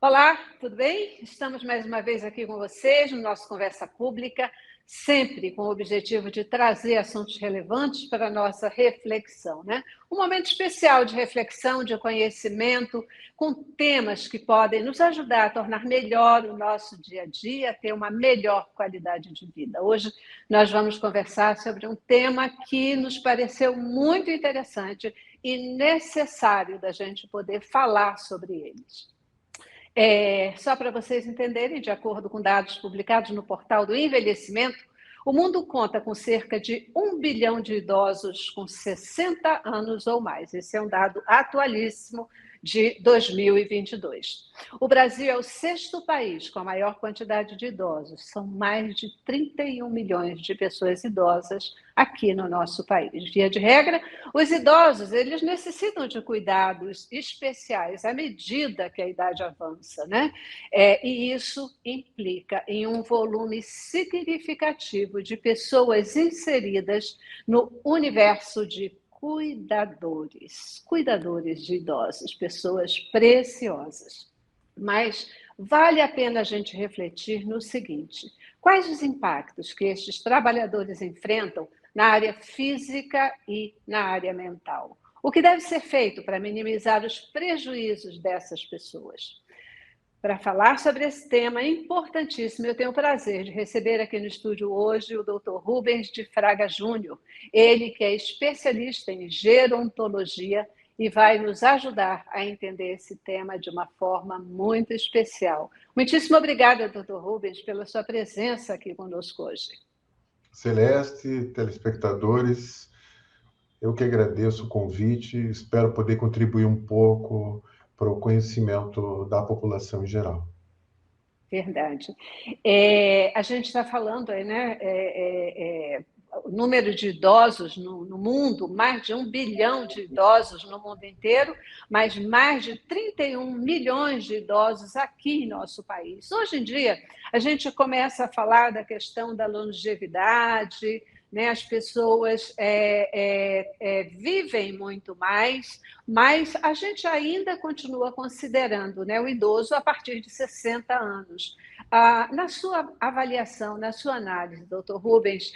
Olá, tudo bem? Estamos mais uma vez aqui com vocês no nosso Conversa Pública, sempre com o objetivo de trazer assuntos relevantes para a nossa reflexão, né? Um momento especial de reflexão, de conhecimento, com temas que podem nos ajudar a tornar melhor o nosso dia a dia, a ter uma melhor qualidade de vida. Hoje nós vamos conversar sobre um tema que nos pareceu muito interessante e necessário da gente poder falar sobre eles. Só para vocês entenderem, de acordo com dados publicados no portal do envelhecimento, o mundo conta com cerca de 1 bilhão de idosos com 60 anos ou mais. Esse é um dado atualíssimo de 2022. O Brasil é o sexto país com a maior quantidade de idosos. São mais de 31 milhões de pessoas idosas aqui no nosso país. Via de regra, os idosos, eles necessitam de cuidados especiais à medida que a idade avança, né? E isso implica em um volume significativo de pessoas inseridas no universo de cuidadores de idosos, pessoas preciosas. Mas vale a pena a gente refletir no seguinte: quais os impactos que estes trabalhadores enfrentam na área física e na área mental? O que deve ser feito para minimizar os prejuízos dessas pessoas? Para falar sobre esse tema importantíssimo, eu tenho o prazer de receber aqui no estúdio hoje o Dr. Rubens de Fraga Júnior, ele que é especialista em gerontologia e vai nos ajudar a entender esse tema de uma forma muito especial. Muitíssimo obrigada, Dr. Rubens, pela sua presença aqui conosco hoje. Celeste, telespectadores, eu que agradeço o convite, espero poder contribuir um pouco para o conhecimento da população em geral. Verdade. A gente está falando aí, né? O número de idosos no mundo, mais de 1 bilhão de idosos no mundo inteiro, mas mais de 31 milhões de idosos aqui em nosso país. Hoje em dia, a gente começa a falar da questão da longevidade, né? As pessoas vivem muito mais, mas a gente ainda continua considerando, né, o idoso a partir de 60 anos. Na sua avaliação, na sua análise, doutor Rubens,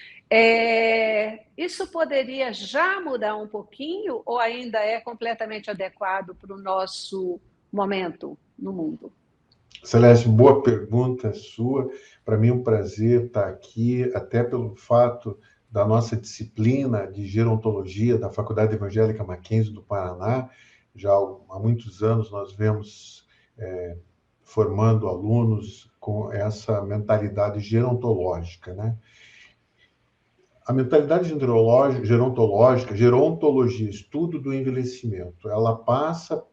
isso poderia já mudar um pouquinho ou ainda é completamente adequado para o nosso momento no mundo? Celeste, boa pergunta sua. Para mim é um prazer estar aqui, até pelo fato da nossa disciplina de gerontologia da Faculdade Evangélica Mackenzie do Paraná. Já há muitos anos nós vemos formando alunos com essa mentalidade gerontológica, né? A mentalidade gerontologia, estudo do envelhecimento, ela passa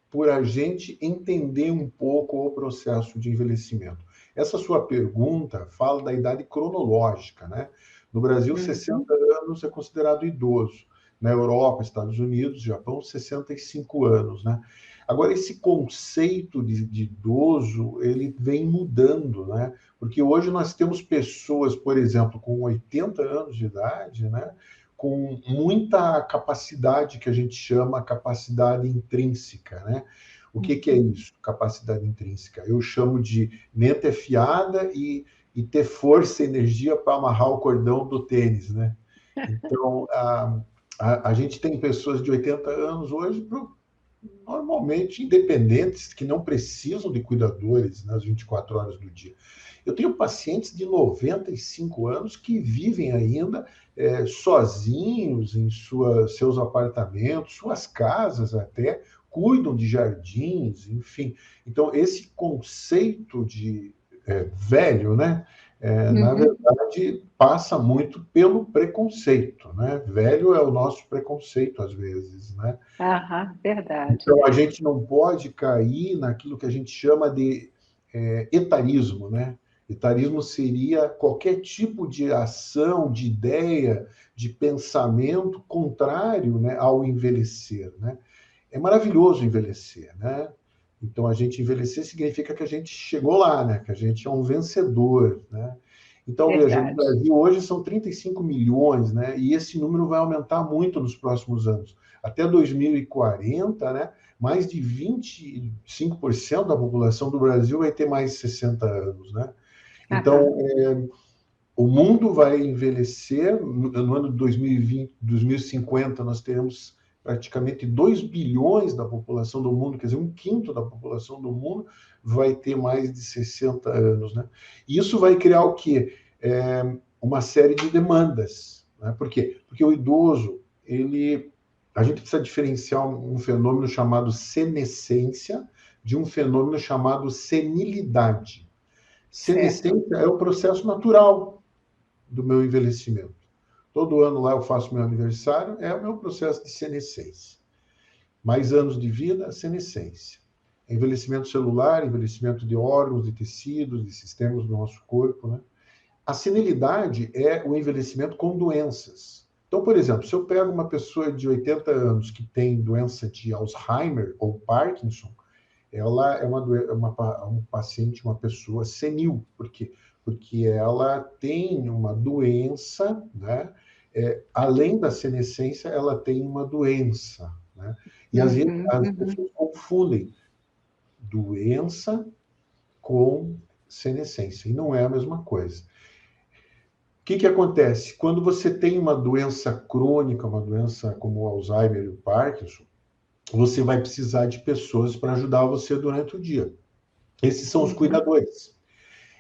por a gente entender um pouco o processo de envelhecimento. Essa sua pergunta fala da idade cronológica, né? No Brasil, 60 anos é considerado idoso. Na Europa, Estados Unidos, Japão, 65 anos, né? Agora, esse conceito de idoso, ele vem mudando, né? Porque hoje nós temos pessoas, por exemplo, com 80 anos de idade, né? Com muita capacidade que a gente chama capacidade intrínseca, né? O que é isso, capacidade intrínseca? Eu chamo de mente afiada e ter força e energia para amarrar o cordão do tênis, né? Então, a gente tem pessoas de 80 anos hoje, normalmente independentes, que não precisam de cuidadores nas 24 horas do dia. Eu tenho pacientes de 95 anos que vivem ainda sozinhos em seus apartamentos, suas casas até, cuidam de jardins, enfim. Então, esse conceito de velho, né? Na verdade, passa muito pelo preconceito, né? Velho é o nosso preconceito, às vezes, né? Verdade. Então, a gente não pode cair naquilo que a gente chama de etarismo, né? Etarismo seria qualquer tipo de ação, de ideia, de pensamento contrário, né, ao envelhecer, né? É maravilhoso envelhecer, né? Então, a gente envelhecer significa que a gente chegou lá, né? Que a gente é um vencedor, né? Então, veja, no Verdade. Brasil hoje são 35 milhões, né? E esse número vai aumentar muito nos próximos anos. Até 2040, né? Mais de 25% da população do Brasil vai ter mais de 60 anos, né? Então, Aham. o mundo vai envelhecer. No ano de 2020, 2050, nós teremos praticamente 2 bilhões da população do mundo, quer dizer, um quinto da população do mundo vai ter mais de 60 anos, né? E isso vai criar o quê? Uma série de demandas, né? Por quê? Porque o idoso, a gente precisa diferenciar um fenômeno chamado senescência de um fenômeno chamado senilidade. Certo. Senescência é o processo natural do meu envelhecimento. Todo ano lá eu faço meu aniversário, é o meu processo de senescência. Mais anos de vida, senescência. Envelhecimento celular, envelhecimento de órgãos, de tecidos, de sistemas do nosso corpo, né? A senilidade é o envelhecimento com doenças. Então, por exemplo, se eu pego uma pessoa de 80 anos que tem doença de Alzheimer ou Parkinson, ela é um paciente, uma pessoa senil. Por quê? Porque ela tem uma doença, né? Além da senescência, ela tem uma doença, né? E às vezes Uhum, as uhum. pessoas confundem doença com senescência, e não é a mesma coisa. O que acontece? Quando você tem uma doença crônica, uma doença como o Alzheimer e o Parkinson, você vai precisar de pessoas para ajudar você durante o dia. Esses são os Uhum. cuidadores.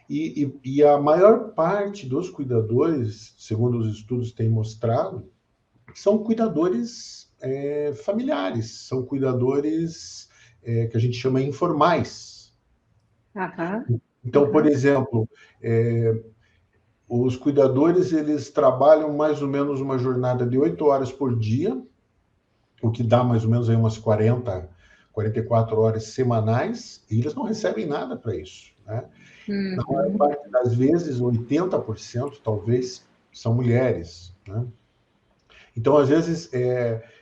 E a maior parte dos cuidadores, segundo os estudos têm mostrado, são cuidadores familiares, são cuidadores que a gente chama informais. Aham. Então, por Aham. exemplo, os cuidadores, eles trabalham mais ou menos uma jornada de 8 horas por dia, o que dá mais ou menos aí umas 44 horas semanais, e eles não recebem nada para isso, né? Na maior Uhum. parte das vezes, 80% talvez, são mulheres, né? Então, às vezes,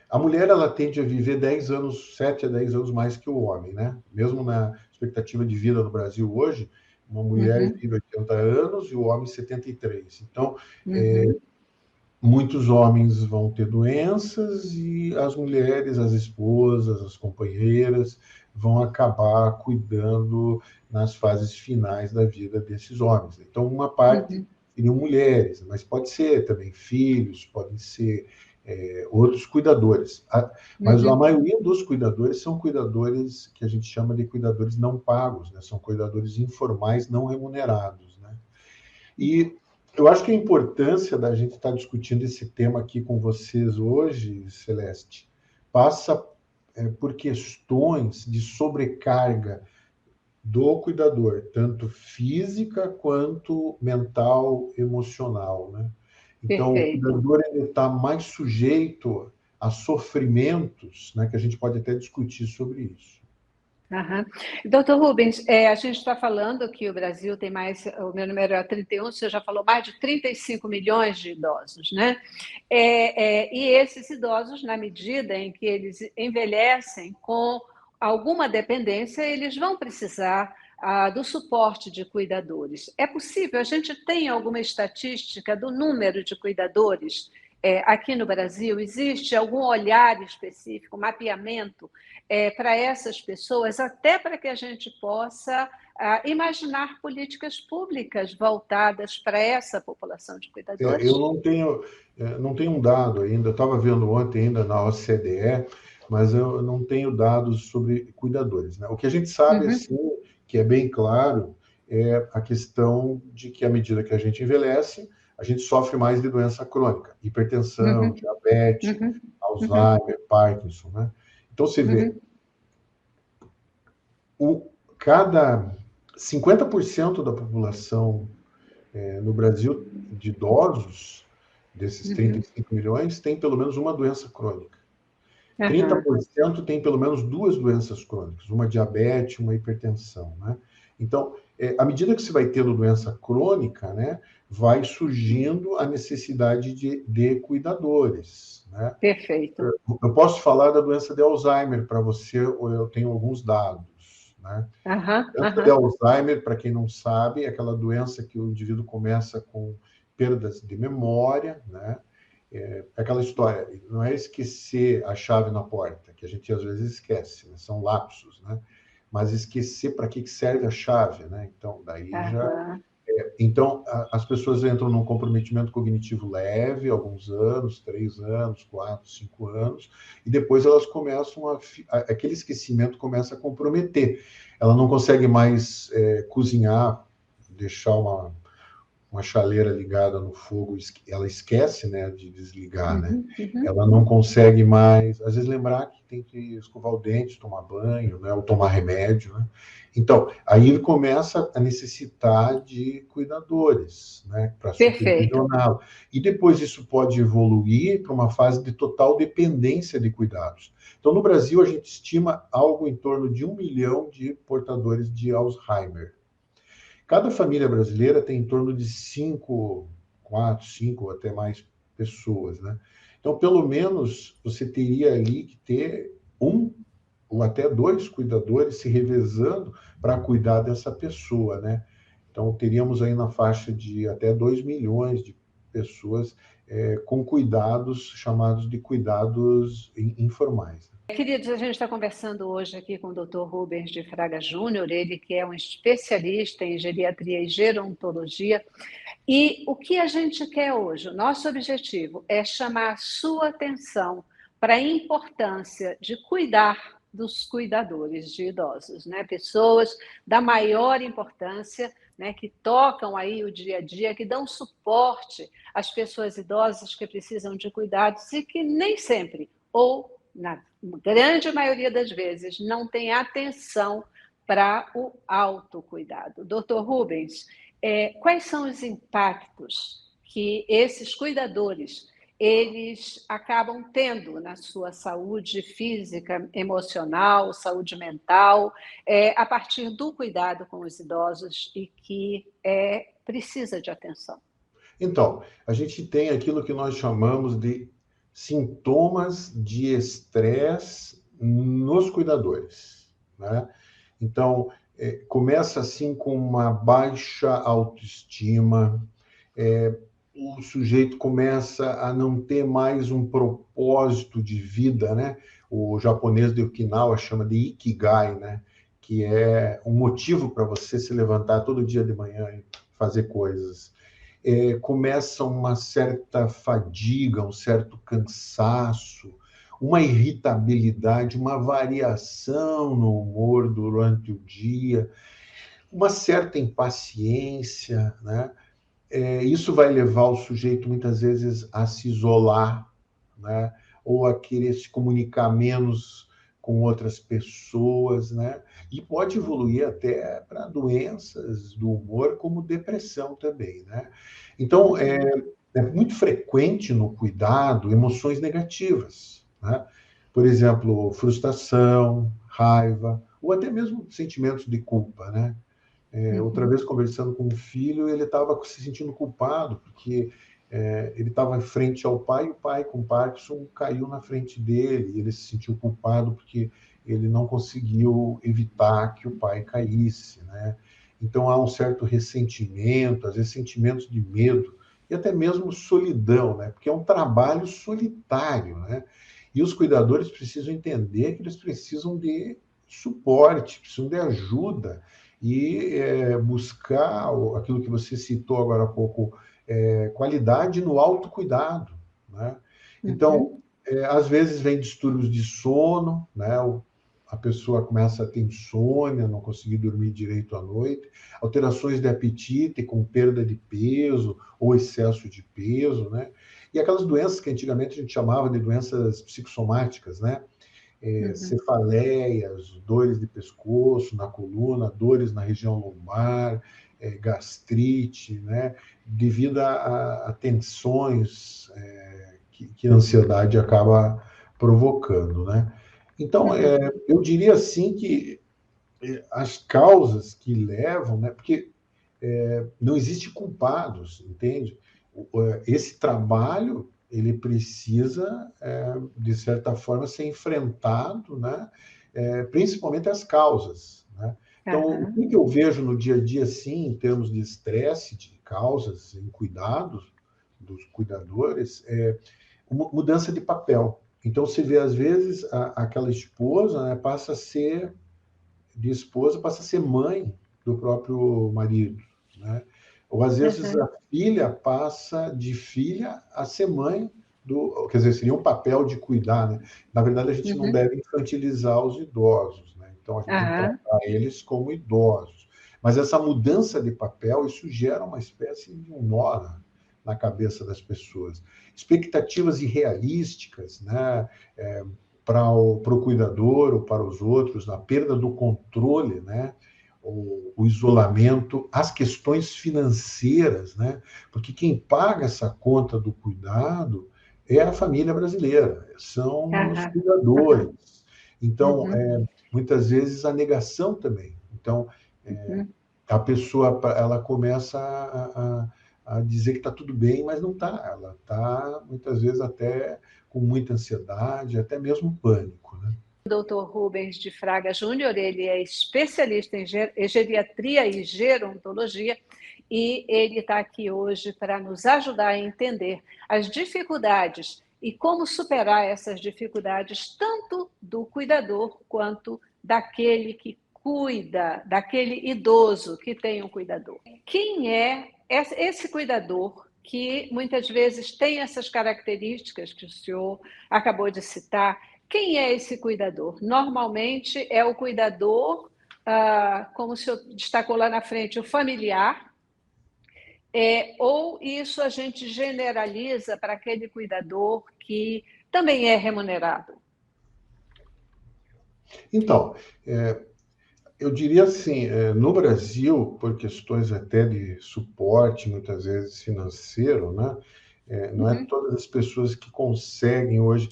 a mulher ela tende a viver 10 anos, 7 a 10 anos mais que o homem, né? Mesmo na expectativa de vida no Brasil hoje, uma mulher Uhum. vive 80 anos e o homem 73. Então, Uhum. muitos homens vão ter doenças e as mulheres, as esposas, as companheiras vão acabar cuidando nas fases finais da vida desses homens. Então, uma parte Uhum. seriam mulheres, mas pode ser também filhos, podem ser outros cuidadores. Mas a Uhum. maioria dos cuidadores são cuidadores que a gente chama de cuidadores não pagos, né? São cuidadores informais não remunerados, né? E eu acho que a importância da gente estar discutindo esse tema aqui com vocês hoje, Celeste, passa por questões de sobrecarga do cuidador, tanto física quanto mental, emocional, né? Então, o Perfeito. cuidador está mais sujeito a sofrimentos, né, que a gente pode até discutir sobre isso. Aham. Doutor Rubens, a gente está falando que o Brasil tem mais, o meu número é 31, você já falou mais de 35 milhões de idosos, né? E esses idosos, na medida em que eles envelhecem com alguma dependência, eles vão precisar do suporte de cuidadores. É possível? A gente tem alguma estatística do número de cuidadores aqui no Brasil? Existe algum olhar específico, mapeamento para essas pessoas, até para que a gente possa imaginar políticas públicas voltadas para essa população de Eu cuidadores? não tenho um dado ainda, eu estava vendo ontem ainda na OCDE, mas eu não tenho dados sobre cuidadores, né? O que a gente sabe, Uhum, assim, que é bem claro, é a questão de que, à medida que a gente envelhece, a gente sofre mais de doença crônica, hipertensão, uhum, diabetes, uhum, uhum, Alzheimer, Parkinson, né? Então, você vê, uhum, cada 50% da população no Brasil de idosos, desses uhum, 35 milhões, tem pelo menos uma doença crônica. aham. 30% tem pelo menos duas doenças crônicas, uma diabetes, uma hipertensão, né? Então, à medida que você vai tendo doença crônica, né, vai surgindo a necessidade de cuidadores, né? Perfeito. Eu posso falar da doença de Alzheimer para você, ou eu tenho alguns dados. né? Aham, Doença de aham. Alzheimer, para quem não sabe, é aquela doença que o indivíduo começa com perdas de memória, né? É aquela história, não é esquecer a chave na porta, que a gente às vezes esquece, né? São lapsos, né? Mas esquecer para que serve a chave, né? Então, daí já Aham. então, as pessoas entram num comprometimento cognitivo leve, alguns anos, 3 anos, 4, 5 anos, e depois elas começam aquele esquecimento começa a comprometer. Ela não consegue mais cozinhar, deixar uma chaleira ligada no fogo, ela esquece, né, de desligar, né? Uhum, uhum. Ela não consegue mais, às vezes, lembrar que tem que escovar o dente, tomar banho, né, ou tomar remédio, né? Então, aí ele começa a necessitar de cuidadores, né, para Perfeito. supervisioná-lo. E depois isso pode evoluir para uma fase de total dependência de cuidados. Então, no Brasil, a gente estima algo em torno de 1 milhão de portadores de Alzheimer. Cada família brasileira tem em torno de 5, 4, 5 ou até mais pessoas, né? Então, pelo menos, você teria ali que ter um ou até dois cuidadores se revezando para cuidar dessa pessoa, né? Então, teríamos aí na faixa de até 2 milhões de pessoas com cuidados chamados de cuidados informais. Queridos, a gente está conversando hoje aqui com o Dr. Rubens de Fraga Júnior, ele que é um especialista em geriatria e gerontologia. E o que a gente quer hoje, o nosso objetivo é chamar a sua atenção para a importância de cuidar dos cuidadores de idosos, né? Pessoas da maior importância, né, que tocam aí o dia a dia, que dão suporte às pessoas idosas que precisam de cuidados e que nem sempre, ou na grande maioria das vezes, não têm atenção para o autocuidado. Doutor Rubens, quais são os impactos que esses cuidadores eles acabam tendo na sua saúde física, emocional, saúde mental, a partir do cuidado com os idosos e que precisa de atenção? Então, a gente tem aquilo que nós chamamos de sintomas de estresse nos cuidadores, né? Então, começa assim com uma baixa autoestima, o sujeito começa a não ter mais um propósito de vida, né? O japonês de Okinawa chama de Ikigai, né? Que é um motivo para você se levantar todo dia de manhã e fazer coisas. Começa uma certa fadiga, um certo cansaço, uma irritabilidade, uma variação no humor durante o dia, uma certa impaciência, né? Isso vai levar o sujeito muitas vezes a se isolar, né? Ou a querer se comunicar menos com outras pessoas, né? E pode evoluir até para doenças do humor, como depressão também, né? Então, é muito frequente no cuidado emoções negativas, né? Por exemplo, frustração, raiva, ou até mesmo sentimentos de culpa, né? Outra Uhum. vez, conversando com um filho, ele estava se sentindo culpado, porque ele estava em frente ao pai, e o pai, com Parkinson, caiu na frente dele, e ele se sentiu culpado porque ele não conseguiu evitar que o pai caísse, né? Então, há um certo ressentimento, às vezes sentimentos de medo, e até mesmo solidão, né? Porque é um trabalho solitário, né? E os cuidadores precisam entender que eles precisam de suporte, precisam de ajuda, e buscar aquilo que você citou agora há pouco, qualidade no autocuidado, né? Então, Uhum. às vezes vem distúrbios de sono, né? A pessoa começa a ter insônia, não conseguir dormir direito à noite, alterações de apetite com perda de peso ou excesso de peso, né? E aquelas doenças que antigamente a gente chamava de doenças psicossomáticas, né? Uhum. Cefaleias, dores de pescoço, na coluna, dores na região lombar, gastrite, né? Devido a tensões que a ansiedade acaba provocando, né? Então, Uhum. eu diria assim que as causas que levam, né? Porque não existe culpados, entende? Esse trabalho ele precisa, de certa forma, ser enfrentado, né? Principalmente as causas, né? Então, o que eu vejo no dia a dia, sim, em termos de estresse, de causas em cuidados dos cuidadores, é mudança de papel. Então, se vê, às vezes, aquela esposa, né, passa a ser de esposa, passa a ser mãe do próprio marido, né? Ou, às vezes, a filha passa de filha a ser mãe do... Quer dizer, seria um papel de cuidar, né? Na verdade, a gente não deve infantilizar os idosos, né? Então, a gente tem que tratar eles como idosos. Mas essa mudança de papel, isso gera uma espécie de um nó na cabeça das pessoas. Expectativas irrealísticas, né? Para o cuidador ou para os outros, a perda do controle, né? O isolamento, as questões financeiras, né? Porque quem paga essa conta do cuidado é a família brasileira, são os cuidadores. Então, muitas vezes a negação também. Então, a pessoa ela começa a dizer que está tudo bem, mas não está. Ela está, muitas vezes, até com muita ansiedade, até mesmo pânico, né? Dr. Rubens de Fraga Júnior, ele é especialista em geriatria e gerontologia, e ele está aqui hoje para nos ajudar a entender as dificuldades e como superar essas dificuldades, tanto do cuidador quanto daquele que cuida, daquele idoso que tem um cuidador. Quem é esse cuidador que muitas vezes tem essas características que o senhor acabou de citar? Quem é esse cuidador? Normalmente é o cuidador, como o senhor destacou lá na frente, o familiar, ou isso a gente generaliza para aquele cuidador que também é remunerado? Então, eu diria assim, no Brasil, por questões até de suporte, muitas vezes financeiro, né? Não é todas as pessoas que conseguem hoje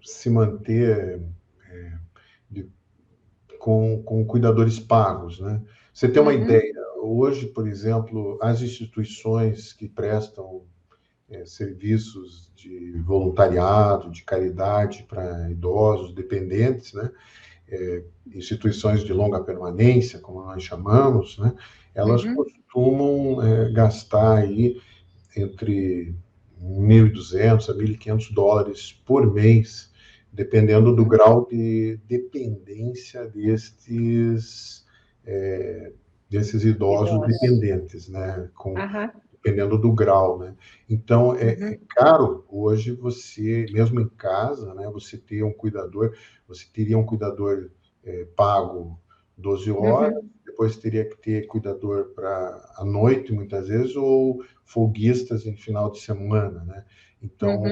se manter com cuidadores pagos, né? Você tem uma ideia, hoje, por exemplo, as instituições que prestam serviços de voluntariado, de caridade para idosos, dependentes, né? Instituições de longa permanência, como nós chamamos, né? Elas costumam gastar aí entre 1.200 a 1.500 dólares por mês, dependendo do grau de dependência desses idosos dependentes, né? Dependendo do grau, né? Então, é caro hoje você, mesmo em casa, né? Você ter um cuidador, você teria um cuidador pago 12 horas, depois teria que ter cuidador para a noite, muitas vezes, ou folguistas em final de semana, né? Então,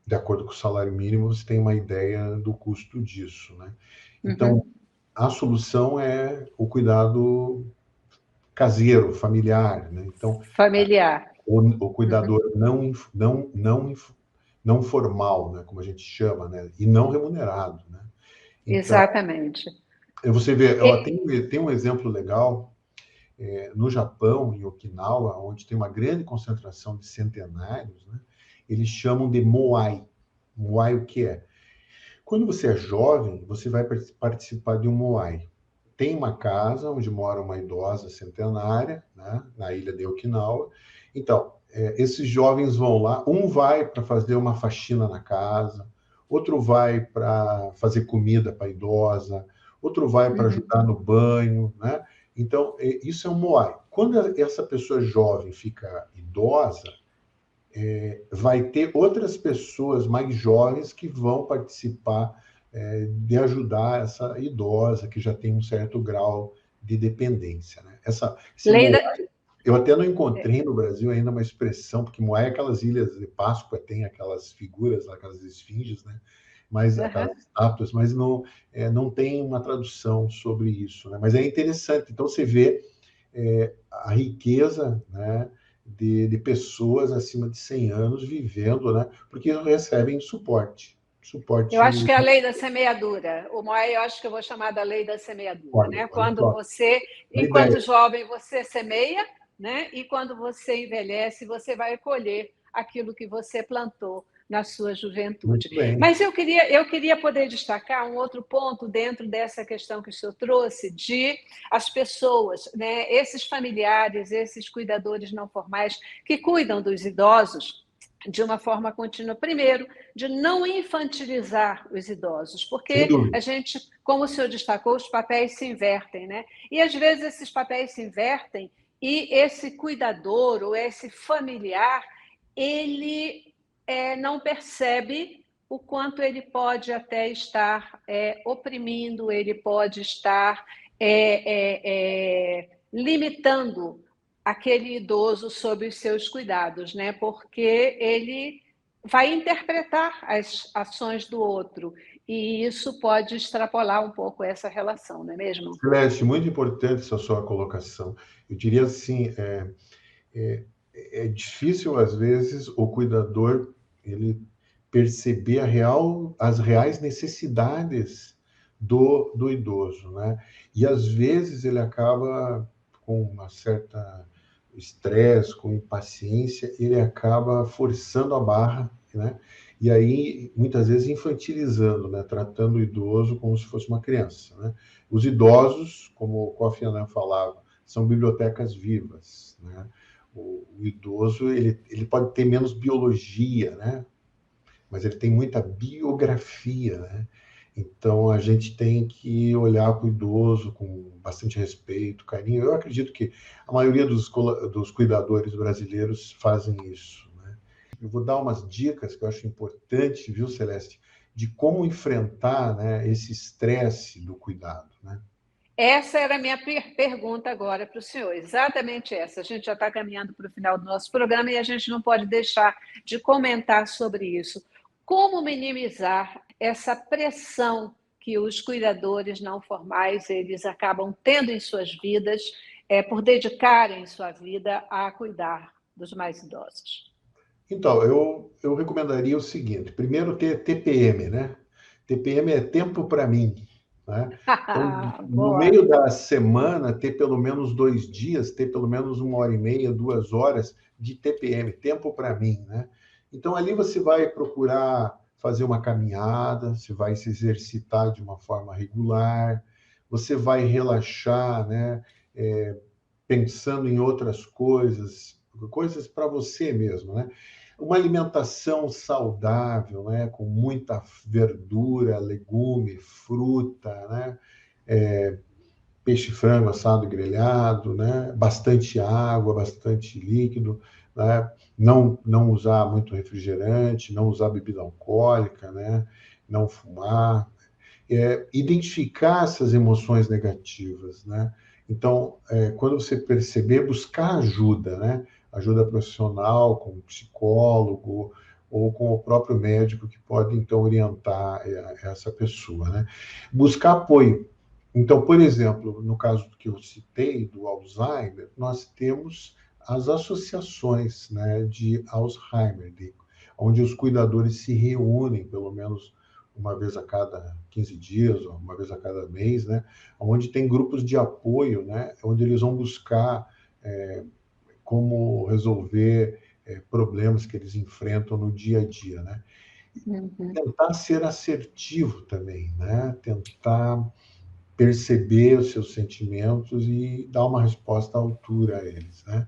de acordo com o salário mínimo, você tem uma ideia do custo disso, né? Então, a solução é o cuidado caseiro, familiar, né? Então, Familiar. O cuidador não formal, né? Como a gente chama, né? E não remunerado, né? Então, Exatamente. você vê, tem um exemplo legal no Japão, em Okinawa, onde tem uma grande concentração de centenários, né? Eles chamam de moai. Moai o que é? Quando você é jovem, você vai participar de um moai. Tem uma casa onde mora uma idosa centenária, né? Na ilha de Okinawa. Então, esses jovens vão lá, um vai para fazer uma faxina na casa, outro vai para fazer comida para a idosa, outro vai para ajudar no banho, né? Então, isso é um moai. Quando essa pessoa jovem fica idosa, vai ter outras pessoas mais jovens que vão participar de ajudar essa idosa que já tem um certo grau de dependência, né? Esse Lei da... moai, eu até não encontrei no Brasil ainda uma expressão, porque moai é aquelas ilhas de Páscoa, tem aquelas figuras, aquelas esfinges, né? Mas aquelas estátuas, mas não tem uma tradução sobre isso, né? Mas é interessante. Então você vê a riqueza, né, de pessoas acima de 100 anos vivendo, né? Porque recebem suporte. Eu acho que é a lei da semeadura. O Moai, eu acho que eu vou chamar da lei da semeadura, né? Quando você, enquanto jovem, você semeia, né? E quando você envelhece, você vai colher aquilo que você plantou na sua juventude. Muito bem. Mas eu queria poder destacar um outro ponto dentro dessa questão que o senhor trouxe, de as pessoas, né, esses familiares, esses cuidadores não formais que cuidam dos idosos de uma forma contínua. Primeiro, de não infantilizar os idosos, Sem porque dúvida. a gente, como o senhor destacou, os papéis se invertem, né? E às vezes esses papéis se invertem e esse cuidador ou esse familiar, ele não percebe o quanto ele pode até estar oprimindo, ele pode estar limitando aquele idoso sob os seus cuidados, né? Porque ele vai interpretar as ações do outro e isso pode extrapolar um pouco essa relação, não é mesmo? Celeste, muito importante essa sua colocação. Eu diria assim, é, é difícil às vezes o cuidador ele perceber as reais necessidades do idoso, né? E às vezes ele acaba com uma certa estresse, com impaciência, ele acaba forçando a barra, né? E aí, muitas vezes, infantilizando, né? Tratando o idoso como se fosse uma criança, né? Os idosos, como o Kofi Annan falava, são bibliotecas vivas, né? O idoso, ele pode ter menos biologia, né? Mas ele tem muita biografia, né? Então, a gente tem que olhar para o idoso com bastante respeito, carinho. Eu acredito que a maioria dos cuidadores brasileiros fazem isso, né? Eu vou dar umas dicas que eu acho importante, viu, Celeste, de como enfrentar, né, esse estresse do cuidado, né? Essa era a minha pergunta agora para o senhor, exatamente essa. A gente já está caminhando para o final do nosso programa e a gente não pode deixar de comentar sobre isso. Como minimizar essa pressão que os cuidadores não formais eles acabam tendo em suas vidas, por dedicarem sua vida a cuidar dos mais idosos? Então, eu recomendaria o seguinte: primeiro ter TPM, né? TPM é tempo para mim, né? Então, no Boa. meio da semana, ter pelo menos 2 dias, ter pelo menos 1 hora e meia, 2 horas de TPM, tempo para mim, né? Então, ali você vai procurar fazer uma caminhada, você vai se exercitar de uma forma regular, você vai relaxar, né? É, pensando em outras coisas, coisas para você mesmo, né? Uma alimentação saudável, né? Com muita verdura, legume, fruta, né? Peixe, frango, assado, grelhado, né? Bastante água, bastante líquido, né? Não usar muito refrigerante, não usar bebida alcoólica, né? Não fumar, identificar essas emoções negativas, né? Então, quando você perceber, buscar ajuda, né? Ajuda profissional, com um psicólogo ou com o próprio médico que pode, então, orientar essa pessoa, né? Buscar apoio. Então, por exemplo, no caso que eu citei, do Alzheimer, nós temos as associações, né, de Alzheimer, onde os cuidadores se reúnem, pelo menos uma vez a cada 15 dias, ou uma vez a cada mês, né? Onde tem grupos de apoio, né? Onde eles vão buscar como resolver problemas que eles enfrentam no dia a dia, né? Uhum. Tentar ser assertivo também, né? Tentar perceber os seus sentimentos e dar uma resposta à altura a eles, né?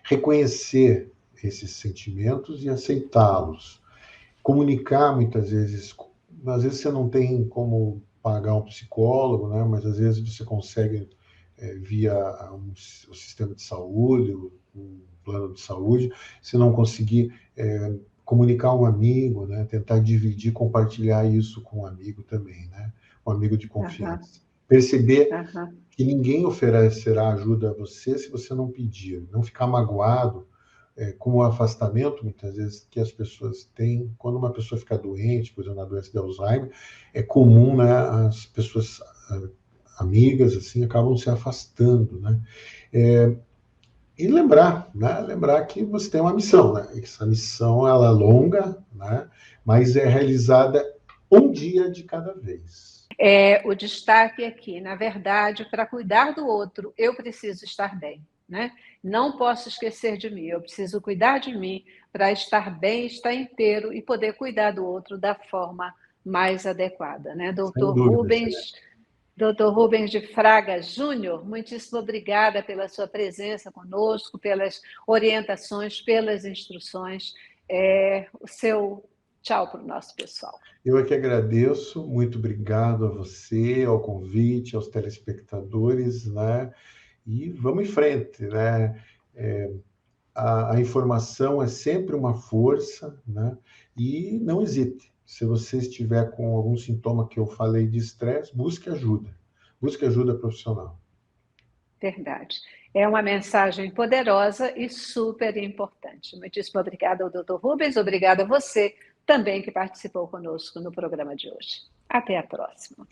Reconhecer esses sentimentos e aceitá-los. Comunicar muitas vezes, às vezes você não tem como pagar um psicólogo, né? Mas às vezes você consegue via o sistema de saúde, um plano de saúde, se não conseguir comunicar um amigo, né? Tentar dividir, compartilhar isso com um amigo também, né? Um amigo de Aham, confiança. Perceber aham. que ninguém oferecerá ajuda a você se você não pedir, não ficar magoado com o afastamento, muitas vezes, que as pessoas têm. Quando uma pessoa fica doente, por exemplo, na doença de Alzheimer, é comum, né, as pessoas amigas, assim, acabam se afastando, né? E lembrar, né? Lembrar que você tem uma missão, né? Essa missão, ela é longa, né? Mas é realizada um dia de cada vez. O destaque aqui, na verdade, para cuidar do outro, eu preciso estar bem, né? Não posso esquecer de mim, eu preciso cuidar de mim, para estar bem, estar inteiro e poder cuidar do outro da forma mais adequada, né? Sem dúvida, Doutor Rubens de Fraga Júnior, muitíssimo obrigada pela sua presença conosco, pelas orientações, pelas instruções. O seu tchau para o nosso pessoal. Eu é que agradeço, muito obrigado a você, ao convite, aos telespectadores, né? E vamos em frente, né? A informação é sempre uma força, né? E não hesite. Se você estiver com algum sintoma que eu falei de estresse, busque ajuda. Busque ajuda profissional. Verdade. É uma mensagem poderosa e super importante. Muitíssimo obrigada ao Dr. Rubens, obrigada a você também que participou conosco no programa de hoje. Até a próxima.